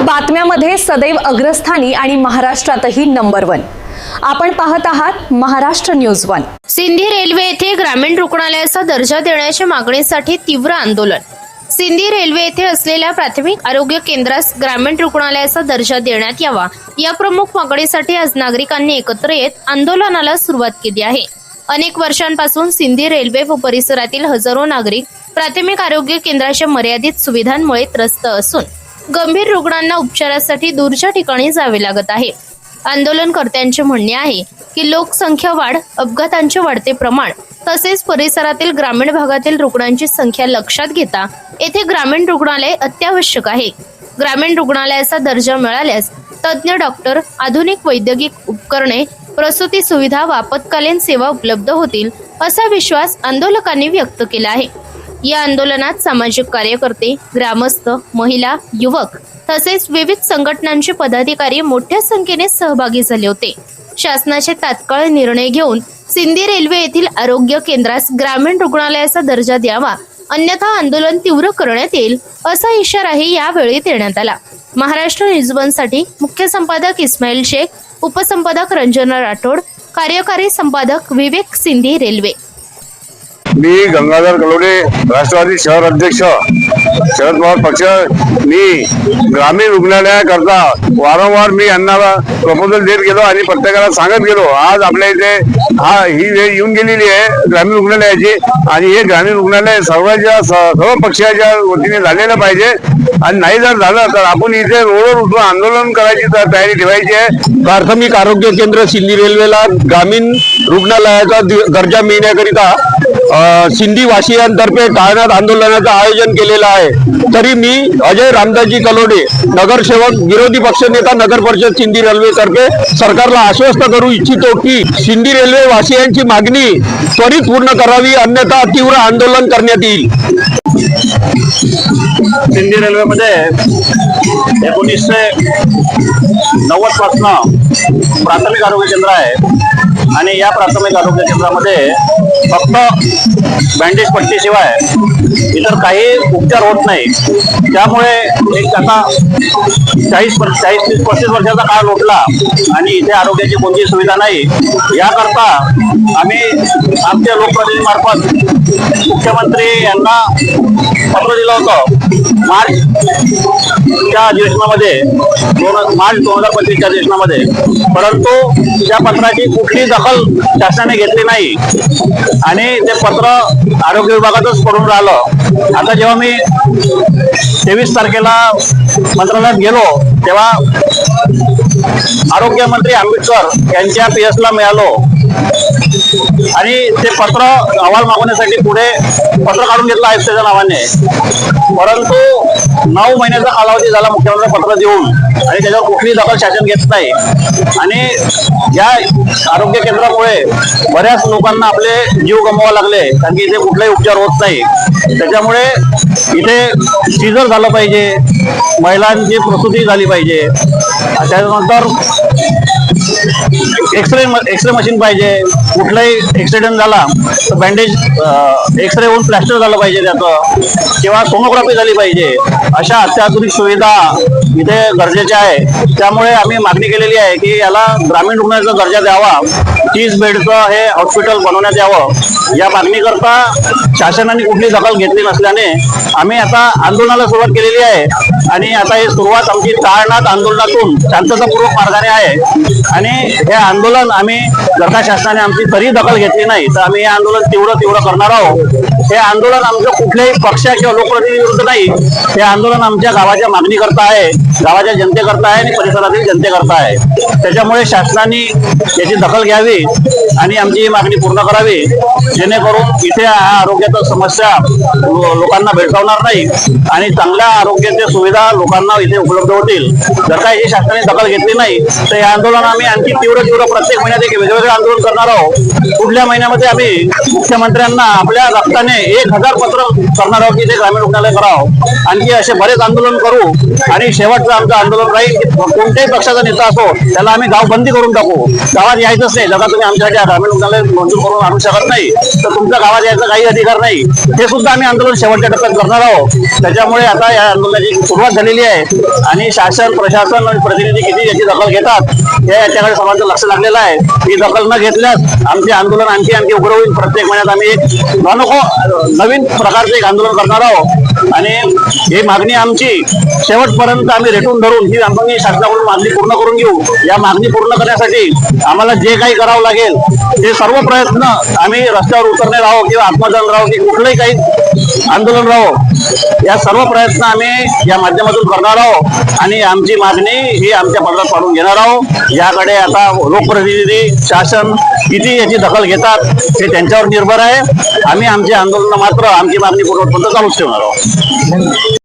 बातम्यामध्ये सदैव अग्रस्थानी आणि महाराष्ट्रातही नंबर 1। आपण पाहत आहात महाराष्ट्र न्यूज 1। सिंधी रेल्वे येथे ग्रामीण रुग्णालयाचा दर्जा देण्याच्या मागणीसाठी तीव्र आंदोलन। सिंधी रेल्वे येथे असलेल्या प्राथमिक आरोग्य केंद्रास ग्रामीण रुग्णालयाचा दर्जा देण्यात यावा या प्रमुख मागणीसाठी आज नागरिकांनी एकत्र येत आंदोलनाला सुरुवात केली आहे। अनेक वर्षांपासून सिंधी रेल्वे व परिसरातील हजारो नागरिक प्राथमिक आरोग्य केंद्राच्या मर्यादित सुविधांमुळे त्रस्त असून गंभीर रुग्णांना उपचारासाठी दूरच्या ठिकाणी जावे लागत आहे। आंदोलनकर्त्यांचे म्हणणे आहे की लोकसंख्या वाढ, अपघातांचे वाढते प्रमाण तसेच परिसरातील ग्रामीण भागातील रुग्णांची संख्या लक्षात घेता येथे ग्रामीण रुग्णालय अत्यावश्यक आहे। ग्रामीण रुग्णालयाचा दर्जा मिळाल्यास तज्ञ डॉक्टर, आधुनिक वैद्यकीय उपकरणे, प्रसूती सुविधा व आपत्कालीन सेवा उपलब्ध होतील असा विश्वास आंदोलकांनी व्यक्त केला आहे। या आंदोलनात सामाजिक कार्यकर्ते, ग्रामस्थ, महिला, युवक तसेच विविध संघटनांचे पदाधिकारी मोठ्या संख्येने सहभागी झाले होते। शासनाचे तात्काळ निर्णय घेऊन सिंधी रेल्वे येथील आरोग्य केंद्रास ग्रामीण रुग्णालयाचा दर्जा द्यावा, अन्यथा आंदोलन तीव्र करण्यात येईल असा इशाराही यावेळी देण्यात आला। महाराष्ट्र न्यूज 1 साठी मुख्य संपादक इस्माईल शेख, उपसंपादक रंजना राठोड, कार्यकारी संपादक विवेक, सिंधी रेल्वे। मी गंगाधर कलोडे, राष्ट्रवादी शहर अध्यक्ष, शरद पवार पक्ष। मी ग्रामीण रुग्णालयाकरता वारंवार मी यांना प्रपोजल देत गेलो आणि प्रत्येकाला सांगत गेलो। आज आपल्या इथे ही वेळ येऊन गेलेली आहे ग्रामीण रुग्णालयाची आणि हे ग्रामीण रुग्णालय सर्व पक्षाच्या वतीने झालेलं पाहिजे आणि नाही जर झालं तर आपण इथे रोडवर उठून आंदोलन करायची तयारी ठेवायची आहे। प्राथमिक आरोग्य केंद्र सिंधी रेल्वेला ग्रामीण रुग्णालयाचा दर्जा मिळण्याकरिता सिंधी वासियांतर्फे टाळण्यात आंदोलनाचं आयोजन केलेलं आहे। तरी मी अजय रामदासजी कलोडे, नगरसेवक, विरोधी पक्षनेता, नगर परिषद सिंधी रेल्वे तर्फे सरकारला आश्वस्त करू इच्छितो की सिंधी रेल्वे वासियांची मागणी त्वरित पूर्ण करावी, अन्यथा तीव्र आंदोलन करण्यात येईल। सिंधी रेल्वेमध्ये 1990 पासून प्राथमिक आरोग्य केंद्र आहे आणि या प्राथमिक आरोग्य केंद्रामध्ये फक्त बँडेज पट्टी शिवाय इतर काही उपचार होत नाही। त्यामुळे एक आता 40-35 वर्षाचा काळ लोटला आणि इथे आरोग्याची कोणतीही सुविधा नाही। याकरता आम्ही आमच्या लोकप्रतिनिधीमार्फत मुख्यमंत्री यांना पत्र दिलं होतं मार्चच्या अधिवेशनामध्ये, मार्च 2025च्या अधिवेशनामध्ये, परंतु त्या पत्राची कुठलीही दखल शासनाने घेतली नाही आणि ते पत्र आरोग्य विभागातच पडून राहिलं। आता जेव्हा मी 23 तारखेला मंत्रालयात गेलो तेव्हा आरोग्य मंत्री आंबेडकर यांच्या PS ला मिळालो आणि ते पत्र अहवाल मागवण्यासाठी पुढे पत्र काढून घेतलं आयुक्ताच्या नावाने, परंतु 9 महिन्याचा कालावधी झाला मुख्यमंत्री पत्र देऊन आणि त्याच्यावर कुठलीही दखल शासन घेत नाही आणि या आरोग्य केंद्रामुळे बऱ्याच लोकांना आपले जीव गमवावे लागले कारण की इथे कुठलाही उपचार होत नाही। त्याच्यामुळे इथे सीझर झालं पाहिजे, महिलांची प्रसूती झाली पाहिजे, त्यानंतर एक्सरे मशीन पाहिजे, कुठलाही ऍक्सिडेंट झाला तर बँडेज एक्सरे होऊन प्लॅस्टर झालं पाहिजे त्याचं, किंवा सोनोग्राफी झाली पाहिजे। अशा अत्याधुनिक सुविधा इथे गरजेच्या आहे। त्यामुळे आम्ही मागणी केलेली आहे की याला ग्रामीण रुग्णालयाचा दर्जा द्यावा, 30 बेडचं हे हॉस्पिटल बनवण्यात यावं। या मागणीकरता शासनाने कुठली दखल घेतली नसल्याने आम्ही आता आंदोलनाला सुरुवात केलेली आहे आणि आता ही सुरुवात आमची ताळनाथ आंदोलनातून शांततापूर्वक मार्गाने आहे आणि हे आंदोलन आम्ही जर का शासनाने आमची तरी दखल घेतली नाही तर आम्ही हे आंदोलन तीव्र करणार आहोत। हे आंदोलन आमचं कुठल्याही पक्ष किंवा लोकप्रतिनिधी विरुद्ध नाही, हे आंदोलन आमच्या गावाच्या मागणीकरता आहे, गावाच्या जनतेकरता आहे आणि परिसरातील जनतेकरता आहे। त्याच्यामुळे शासनाने याची दखल घ्यावी आणि आमची ही मागणी पूर्ण करावी, जेणेकरून इथे आरोग्याच्या समस्या लोकांना भेडसावणार नाही आणि चांगल्या आरोग्याच्या सुविधा लोकांना इथे उपलब्ध होतील। जर का याची शासनाने दखल घेतली नाही तर या आंदोलन आम्ही आणखी तीव्र प्रत्येक महिन्यात एक वेगवेगळे आंदोलन करणार आहोत। पुढल्या महिन्यामध्ये आम्ही मुख्यमंत्र्यांना आपल्या रक्ताने संघटनेने 1000 पत्र करणार आहोत की ते ग्रामीण रुग्णालय करावं. आणखी असे बरेच आंदोलन करू आणि शेवटचं आमचं आंदोलन राहील की कोणत्याही पक्षाचा नेता असो त्याला आम्ही गावबंदी करून टाकू. गावात यायचंच नाही. जगा तुम्ही आमच्यासाठी ग्रामीण रुग्णालय मंजूर करून आणू शकत नाही तर तुमच्या गावात यायचा काही अधिकार नाही. हे सुद्धा आम्ही आंदोलन शेवटच्या टप्प्यात करणार आहोत. त्याच्यामुळे आता या आंदोलनाची सुरुवात झालेली आहे आणि शासन प्रशासन आणि प्रतिनिधी किती याची दखल घेतात हे याच्याकडे सर्वांचं लक्ष लागलेलं आहे. ही दखल न घेतल्यास आमचे आंदोलन आणखी उग्र होईल. प्रत्येक महिन्यात आम्ही एक नवीन प्रकारचे एक आंदोलन करणार आहोत आणि ही मागणी आमची शेवटपर्यंत आम्ही रेटून धरून ही आम्ही शासनाकडून मागणी पूर्ण करून घेऊ. या मागणी पूर्ण करण्यासाठी आम्हाला जे काही करावं लागेल ते सर्व प्रयत्न आम्ही रस्त्यावर उतरणे राहो किंवा आत्मदान राहो की कुठलंही काही आंदोलन राहो या सर्व प्रयत्न आम्ही या माध्यमातून करणार आहोत आणि आमची मागणी ही आमच्या पत्रात पाडून घेणार आहोत. याकडे आता लोकप्रतिनिधी शासन किती याची दखल घेतात हे त्यांच्यावर निर्भर आहे. आम्ही आमचे आंदोलन मात्र आमची मागणी पूर्णपर्यंत चालूच ठेवणार आहोत.